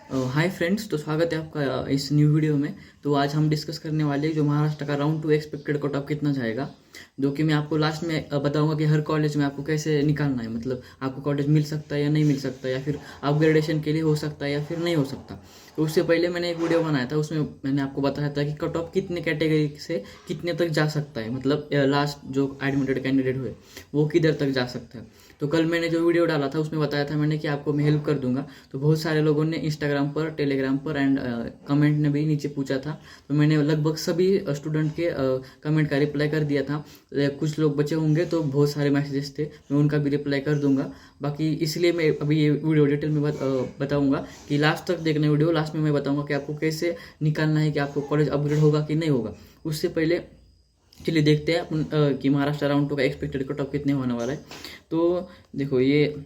Hi friends, तो स्वागत है आपका इस न्यू वीडियो में। तो आज हम डिस्कस करने वाले हैं जो महाराष्ट्र का राउंड 2 एक्सपेक्टेड कट ऑफ कितना जाएगा, जो कि मैं आपको लास्ट में बताऊंगा कि हर कॉलेज में आपको कैसे निकालना है। मतलब आपको कॉलेज मिल सकता है या नहीं मिल सकता, या फिर अपग्रेडेशन के लिए हो सकता है या फिर नहीं हो सकता। तो उससे पहले मैंने एक वीडियो बनाया था, उसमें मैंने आपको बताया था कि कट ऑफ कितने कैटेगरी से कितने तक जा सकता है। मतलब लास्ट जो एडमिटेड कैंडिडेट हुए वो किधर तक जा सकता है। तो कल मैंने जो वीडियो डाला था उसमें बताया था मैंने कि आपको मैं हेल्प कर दूंगा। तो बहुत सारे लोगों ने इंस्टाग्राम पर, टेलीग्राम पर एंड कमेंट ने भी नीचे पूछा था। तो मैंने लगभग सभी स्टूडेंट के कमेंट का रिप्लाई कर दिया था। कुछ लोग बचे होंगे तो बहुत सारे मैसेजेस थे, मैं उनका भी रिप्लाई कर दूंगा। बाकी इसलिए मैं अभी ये वीडियो डिटेल में बताऊंगा कि लास्ट तक देखना वीडियो। लास्ट में मैं बताऊंगा कि आपको कैसे निकालना है कि आपको कॉलेज अपग्रेड होगा कि नहीं होगा। उससे पहले चलिए देखते हैं अपन कि महाराष्ट्र राउंड 2 का एक्सपेक्टेड कट ऑफ कितने होने वाला है। तो देखो, ये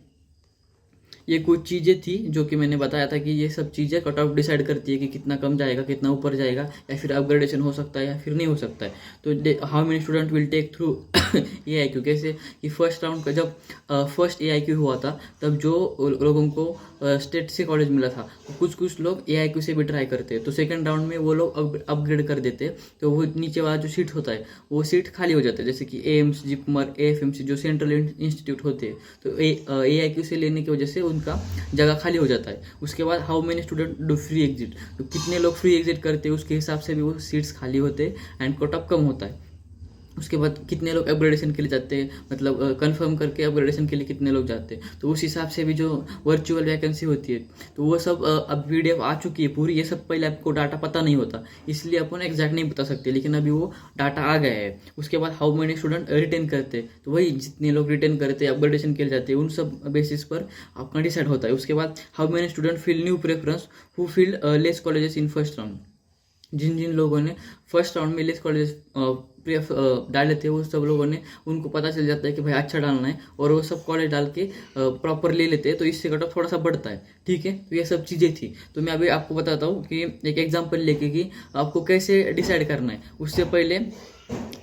कुछ चीज़ें थी जो कि मैंने बताया था कि ये सब चीज़ें कट ऑफ डिसाइड करती है कि कितना कम जाएगा, कितना ऊपर जाएगा, या फिर अपग्रेडेशन हो सकता है या फिर नहीं हो सकता है। तो how many student will take through AIQ। कैसे कि फर्स्ट राउंड का जब फर्स्ट AIQ हुआ था तब जो लोगों को स्टेट से कॉलेज मिला था, कुछ कुछ लोग AIQ से भी ट्राई करते हैं। तो सेकेंड राउंड में वो लोग अपग्रेड कर देते हैं, तो वो नीचे वाला जो सीट होता है वो सीट खाली हो जाता है। जैसे कि एम्स, जिपमर, AFMC जो सेंट्रल इंस्टीट्यूट होते हैं, तो AIQ से लेने की वजह से उनका जगह खाली हो जाता है। उसके बाद how many student do free exit, तो कितने लोग फ्री एग्जिट करते हैं उसके हिसाब से भी वो सीट्स खाली होते हैं एंड कट ऑफ कम होता है। उसके बाद कितने लोग अपग्रेडेशन के लिए जाते हैं, मतलब कंफर्म करके अपग्रेडेशन के लिए कितने लोग जाते हैं, तो उस हिसाब से भी जो वर्चुअल वैकेंसी होती है तो वो सब अब PDF आ चुकी है पूरी। ये सब पहले आपको डाटा पता नहीं होता, इसलिए अपन एग्जैक्ट नहीं बता सकते, लेकिन अभी वो डाटा आ गया है। उसके बाद हाउ मेनी स्टूडेंट रिटेन करते हैं, तो वही जितने लोग रिटेन करते हैं, अपग्रेडेशन के लिए जाते हैं, उन सब बेसिस पर आपका डिसाइड होता है। उसके बाद how many student feel new preference who feel less colleges in first round. जिन जिन लोगों ने फर्स्ट राउंड में लेस कॉलेज डाले थे वो सब लोगों ने, उनको पता चल जाता है कि भाई अच्छा डालना है, और वो सब कॉलेज डाल के प्रॉपर ले लेते हैं, तो इससे कट ऑफ थोड़ा सा बढ़ता है। ठीक है, तो ये सब चीज़ें थी। तो मैं अभी आपको बताता हूँ कि एक एग्जांपल लेके कि आपको कैसे डिसाइड करना है। उससे पहले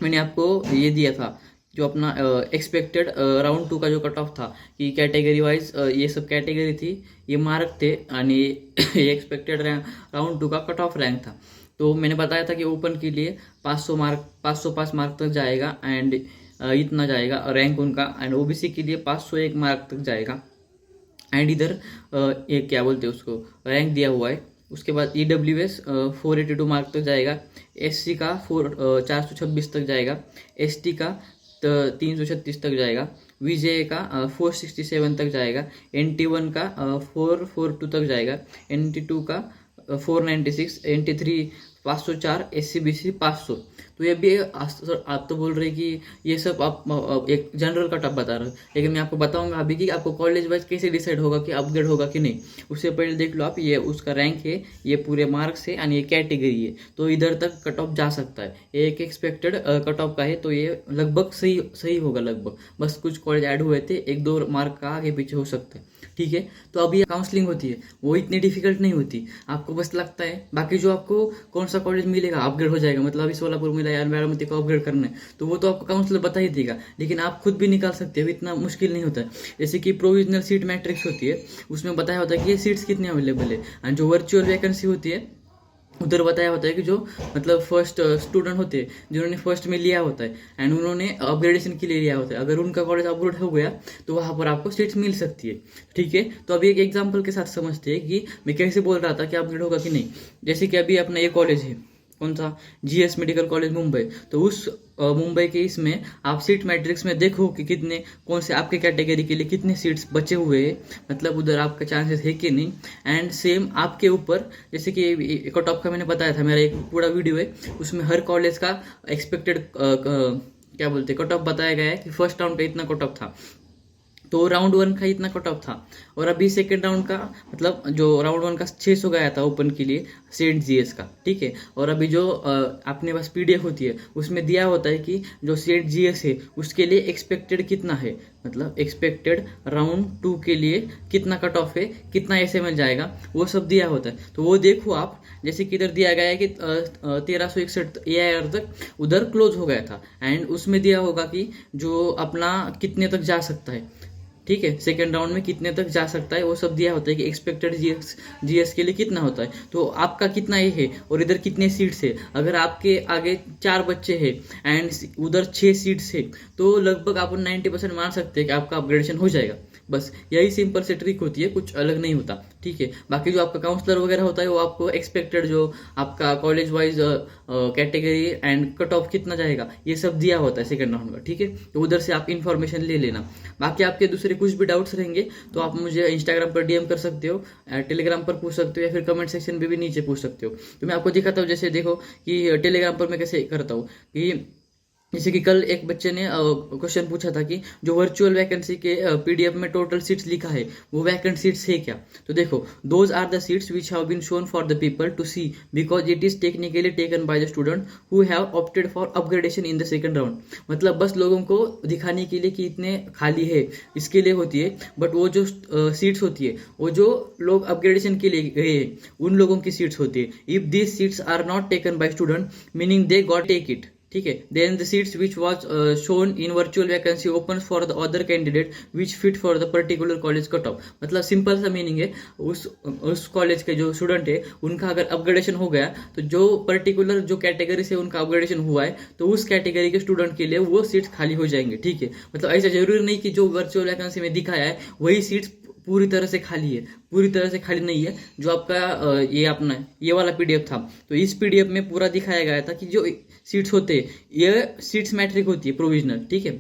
मैंने आपको ये दिया था जो अपना एक्सपेक्टेड राउंड 2 का जो कट ऑफ था कि कैटेगरी वाइज ये सब कैटेगरी थी, ये मार्क थे, आणि ये एक्सपेक्टेड राउंड 2 का कट ऑफ रैंक था। तो मैंने बताया था कि ओपन के लिए 505 मार्क तक जाएगा एंड इतना जाएगा रैंक उनका, एंड OBC के लिए 501 मार्क तक जाएगा एंड इधर ये क्या बोलते हैं उसको, रैंक दिया हुआ है। उसके बाद EWS 482 मार्क तक जाएगा, SC का 426 तक जाएगा, ST का 336 तक जाएगा, VJA का 467 तक जाएगा, NT1 का 442 तक जाएगा, NT2 का 496, NT3 504, SCBC 500। तो ये भी आप तो बोल रहे कि ये सब आप एक जनरल कट ऑफ बता रहे हो, लेकिन मैं आपको बताऊंगा अभी कि आपको कॉलेज वाइज कैसे डिसाइड होगा कि अपग्रेड होगा कि नहीं। उससे पहले देख लो आप, ये उसका रैंक है, ये पूरे मार्क्स है और ये कैटेगरी है, तो इधर तक कट ऑफ जा सकता है। ये एक एक्सपेक्टेड कट ऑफ का है, तो ये लगभग सही होगा लगभग। बस कुछ कॉलेज ऐड हुए थे, 1-2 मार्क का आगे पीछे हो सकता है। ठीक है, तो अभी काउंसलिंग होती है, वो इतनी डिफिकल्ट नहीं होती, आपको बस लगता है। बाकी जो आपको कौन सा कॉलेज मिलेगा अपग्रेड हो जाएगा, मतलब अभी सोलापुर मिला यार, बारामती को अपग्रेड करना है, तो वो तो आपको काउंसलर बता ही देगा, लेकिन आप खुद भी निकाल सकते हो, इतना मुश्किल नहीं होता है। जैसे कि प्रोविजनल सीट मैट्रिक्स होती है, उसमें बताया होता है कि ये सीट्स कितनी अवेलेबल है, और जो वर्चुअल वैकेंसी होती है उधर बताया होता है कि जो मतलब फर्स्ट स्टूडेंट होते हैं जिन्होंने फर्स्ट में लिया होता है एंड उन्होंने अपग्रेडेशन के लिए लिया होता है, अगर उनका कॉलेज अपग्रेड हो गया तो वहाँ पर आपको सीट्स मिल सकती है। ठीक है, तो अभी एक एग्जांपल के साथ समझते हैं कि मैं कैसे बोल रहा था कि अपग्रेड होगा कि नहीं। जैसे कि अभी अपना ये कॉलेज है, कौन सा, GS मेडिकल कॉलेज मुंबई, तो उस मुंबई के इसमें आप सीट मैट्रिक्स में देखो कि कितने, कौन से आपके कैटेगरी के लिए कितने सीट्स बचे हुए हैं, मतलब उधर आपका चांसेस है कि नहीं। एंड सेम आपके ऊपर, जैसे कि कट ऑफ का मैंने बताया था, मेरा एक पूरा वीडियो है, उसमें हर कॉलेज का एक्सपेक्टेड क्या बोलते कट ऑफ बताया गया है कि फर्स्ट राउंड का इतना कट ऑफ था, तो राउंड 1 का इतना कट ऑफ था, और अभी सेकेंड राउंड का, मतलब जो राउंड 1 का 600 गया था ओपन के लिए सेंट GS का। ठीक है, और अभी जो अपने पास PDF होती है उसमें दिया होता है कि जो सेंट GS है उसके लिए एक्सपेक्टेड कितना है, मतलब एक्सपेक्टेड राउंड 2 के लिए कितना कट ऑफ है, कितना SML जाएगा, वो सब दिया होता है। तो वो देखो आप, जैसे कि इधर दिया गया है कि 1361 AIR तक उधर क्लोज हो गया था, एंड उसमें दिया होगा कि जो अपना कितने तक जा सकता है। ठीक है। सेकेंड राउंड में कितने तक जा सकता है वो सब दिया होता है कि एक्सपेक्टेड जीएस के लिए कितना होता है, तो आपका कितना ये है और इधर कितने सीट्स है। अगर आपके आगे 4 बच्चे हैं एंड उधर 6 सीट्स है तो लगभग आप 90% मान सकते हैं कि आपका अपग्रेडेशन हो जाएगा। बस यही सिंपल से ट्रिक होती है, कुछ अलग नहीं होता, ठीक है। बाकी जो आपका काउंसलर वगैरह होता है वो आपको एक्सपेक्टेड जो आपका college wise category and cut off कितना जाएगा ये सब दिया होता है सेकंड राउंड का, ठीक है। तो उधर से आप इन्फॉर्मेशन ले लेना। बाकी आपके दूसरे कुछ भी डाउट्स रहेंगे तो आप मुझे इंस्टाग्राम पर डीएम कर सकते हो, टेलीग्राम पर पूछ सकते हो या फिर कमेंट सेक्शन में भी नीचे पूछ सकते हो। तो मैं आपको दिखाता हूँ, जैसे देखो कि टेलीग्राम पर मैं कैसे करता हूँ कि जैसे कि कल एक बच्चे ने क्वेश्चन पूछा था कि जो वर्चुअल वैकेंसी के पीडीएफ में टोटल सीट्स लिखा है वो वैकेंट सीट्स है क्या। तो देखो, those are the seats which have been shown for the people to see because it is technically taken by the student who have opted for upgradation in the second round. मतलब बस लोगों को दिखाने के लिए कि इतने खाली है इसके लिए होती है, बट वो जो सीट्स होती है वो जो लोग अपग्रेडेशन के लिए गए हैं उन लोगों की सीट्स होती है। If these seats are not taken by student meaning they got take it, ठीक है। Then the seats which was shown in virtual vacancy open for the other candidate which fit for the particular college cut off. मतलब simple सा meaning है, उस college के जो student है उनका अगर अपग्रेडेशन हो गया तो जो पर्टिकुलर जो कैटेगरी से उनका अपग्रेडेशन हुआ है तो उस कैटेगरी के स्टूडेंट के लिए वो सीट्स खाली हो जाएंगे, ठीक है। मतलब ऐसा जरूरी नहीं कि जो वर्चुअल वैकेंसी में दिखाया है वही सीट्स पूरी तरह से खाली है, पूरी तरह से खाली नहीं है। जो आपका ये अपना ये वाला पीडीएफ था तो इस पीडीएफ में पूरा दिखाया गया था कि जो सीट्स होते हैं ये सीट्स मैट्रिक होती है प्रोविजनल, ठीक है।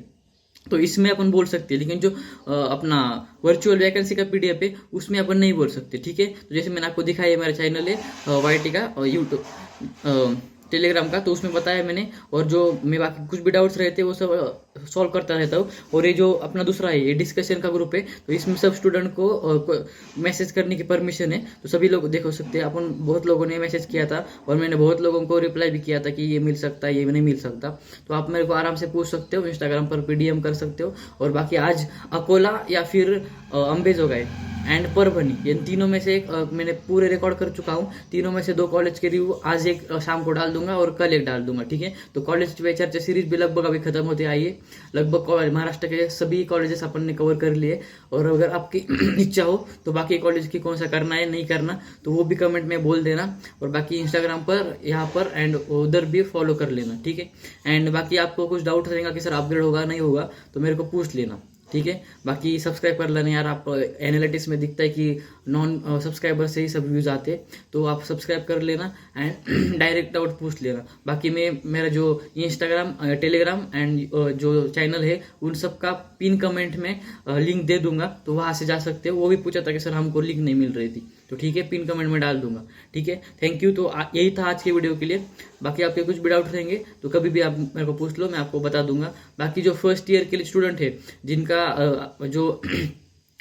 तो इसमें अपन बोल सकते हैं, लेकिन जो अपना वर्चुअल वैकेंसी का पीडीएफ है उसमें अपन नहीं बोल सकते, ठीक है। तो जैसे मैंने आपको दिखाया मेरा चैनल है वाईटी का यूट्यूब टेलीग्राम का, तो उसमें बताया मैंने, और जो मैं बाकी कुछ भी डाउट्स रहते हैं वो सब सॉल्व करता रहता हूँ। और ये जो अपना दूसरा है ये डिस्कशन का ग्रुप है तो इसमें सब स्टूडेंट को मैसेज करने की परमिशन है, तो सभी लोग देख सकते हैं। अपन बहुत लोगों ने मैसेज किया था और मैंने बहुत लोगों को रिप्लाई भी किया था कि ये मिल सकता है ये नहीं मिल सकता, तो आप मेरे को आराम से पूछ सकते हो, इंस्टाग्राम पर पीडीएम कर सकते हो। और बाकी आज अकोला या फिर अंबेजोगाई एंड परभनी ये तीनों में से एक मैंने पूरे रिकॉर्ड कर चुका हूँ। तीनों में से 2 कॉलेज के रिव्यू आज एक शाम को डाल दूंगा और कल एक डाल दूंगा, ठीक है। तो कॉलेज पे चर्चा सीरीज भी लगभग अभी खत्म होते आई है। लगभग महाराष्ट्र के सभी कॉलेजेस अपन ने कवर कर लिए, और अगर आपकी इच्छा हो तो बाकी कॉलेज की कौन सा करना है नहीं करना तो वो भी कमेंट में बोल देना। और बाकी इंस्टाग्राम पर यहाँ पर एंड उधर भी फॉलो कर लेना, ठीक है। एंड बाकी आपको कुछ डाउट रहेगा कि सर अपग्रेड होगा नहीं होगा तो मेरे को पूछ लेना, ठीक है। बाकी सब्सक्राइब कर लेना यार, आप एनालिटिक्स में दिखता है कि नॉन सब्सक्राइबर से ही सब व्यूज आते हैं, तो आप सब्सक्राइब कर लेना एंड डायरेक्ट डाउट पूछ लेना। बाकी मैं मेरा जो इंस्टाग्राम टेलीग्राम एंड जो चैनल है उन सब का पिन कमेंट में लिंक दे दूंगा, तो वहां से जा सकते हो। वो भी पूछा था कि सर हमको लिंक नहीं मिल रही थी, तो ठीक है पिन कमेंट में डाल दूंगा, ठीक है। Thank you. तो यही था आज की वीडियो के लिए। बाकी आपके कुछ भी डाउट रहेंगे तो कभी भी आप मेरे को पूछ लो, मैं आपको बता दूंगा। बाकी जो फर्स्ट ईयर के लिए स्टूडेंट है जिनका जो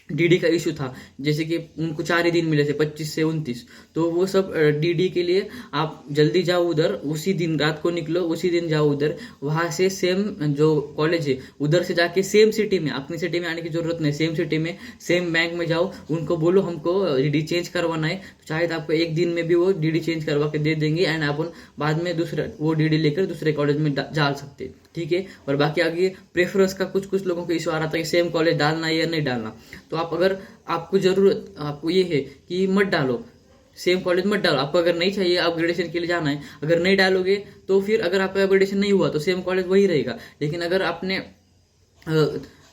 डीडी का इशू था, जैसे कि उनको 4 ही दिन मिले थे 25 से 29, तो वो सब डीडी के लिए आप जल्दी जाओ उधर, उसी दिन रात को निकलो, उसी दिन जाओ उधर, वहां से सेम जो कॉलेज है उधर से जाके सेम सिटी में, अपनी सिटी में आने की जरूरत नहीं, सेम सिटी में सेम बैंक में जाओ, उनको बोलो हमको डीडी चेंज करवाना है, तो शायद आपको 1 दिन में भी वो डीडी चेंज करवा के दे देंगे एंड अपन बाद में दूसरा वो डीडी लेकर दूसरे कॉलेज में डाल सकते, ठीक है। और बाकी आगे प्रेफरेंस का कुछ लोगों को इशू आ रहा था कि सेम कॉलेज डालना है या नहीं डालना, तो आप अगर आपको जरूरत आपको ये है कि मत डालो, सेम कॉलेज मत डालो। आपको अगर नहीं चाहिए अपग्रेडेशन के लिए जाना है, अगर नहीं डालोगे तो फिर अगर आपका अपग्रेडेशन नहीं हुआ तो सेम कॉलेज वही रहेगा। लेकिन अगर आपने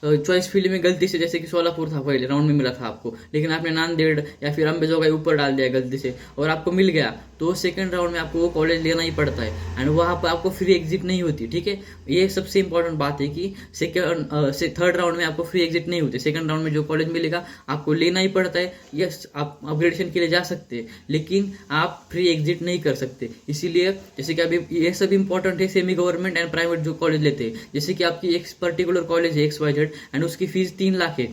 चॉइस फील्ड में गलती से, जैसे कि सोलापुर था पहले राउंड में मिला था आपको, लेकिन आपने नांदेड़ या फिर अंबेजोगाई ऊपर डाल दिया गलती से और आपको मिल गया, तो सेकंड राउंड में आपको वो कॉलेज लेना ही पड़ता है एंड वहां पर आपको फ्री एग्जिट नहीं होती, ठीक है। ये सबसे इंपॉर्टेंट बात है कि थर्ड राउंड में आपको फ्री एग्जिट नहीं होती। सेकंड राउंड में जो कॉलेज मिलेगा आपको लेना ही पड़ता है। यस, आप अपग्रेडेशन के लिए जा सकते हैं लेकिन आप फ्री एग्जिट नहीं कर सकते। इसीलिए जैसे कि अभी ये सब इंपॉर्टेंट है, सेमी गवर्नमेंट एंड प्राइवेट जो कॉलेज लेते हैं, जैसे कि आपकी एक पर्टिकुलर कॉलेज है XYZ एंड उसकी फीस 3 लाख है,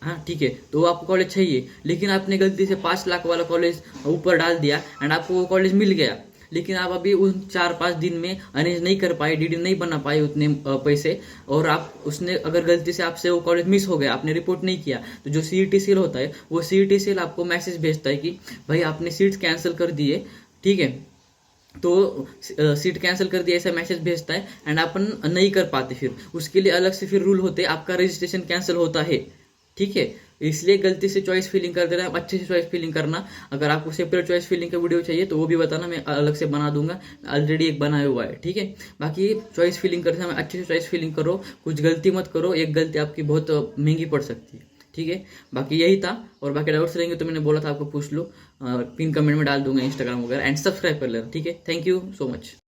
हाँ ठीक है, तो आपको कॉलेज चाहिए, लेकिन आपने गलती से 5 लाख वाला कॉलेज ऊपर डाल दिया एंड आपको वो कॉलेज मिल गया, लेकिन आप अभी उन 4-5 दिन में अरेंज नहीं कर पाए, डीडी नहीं बना पाए उतने पैसे, और आप उसने अगर गलती से आपसे वो कॉलेज मिस हो गया, आपने रिपोर्ट नहीं किया, तो जो CET सेल होता है वो CET सेल आपको मैसेज भेजता है कि भाई आपने सीट्स कैंसिल कर दिए, ठीक है। तो सीट कैंसिल कर दिया ऐसा मैसेज भेजता है एंड अपन नहीं कर पाते, फिर उसके लिए अलग से फिर रूल होते हैं, आपका रजिस्ट्रेशन कैंसिल होता है, ठीक है। इसलिए गलती से चॉइस फिलिंग कर देना, अच्छे से चॉइस फिलिंग करना। अगर आपको सेपरेट चॉइस फिलिंग का वीडियो चाहिए तो वो भी बताना, मैं अलग से बना दूंगा, ऑलरेडी एक बनाया हुआ है, ठीक है। बाकी चॉइस फिलिंग करते समय अच्छे से चॉइस फिलिंग करो, कुछ गलती मत करो, एक गलती आपकी बहुत महंगी पड़ सकती है, ठीक है। बाकी यही था, और बाकी डाउट्स रहेंगे तो मैंने बोला था आपको पूछ लो, पिन कमेंट में डाल दूंगा इंस्टाग्राम वगैरह, एंड सब्सक्राइब कर लेना, ठीक है। Thank you so much.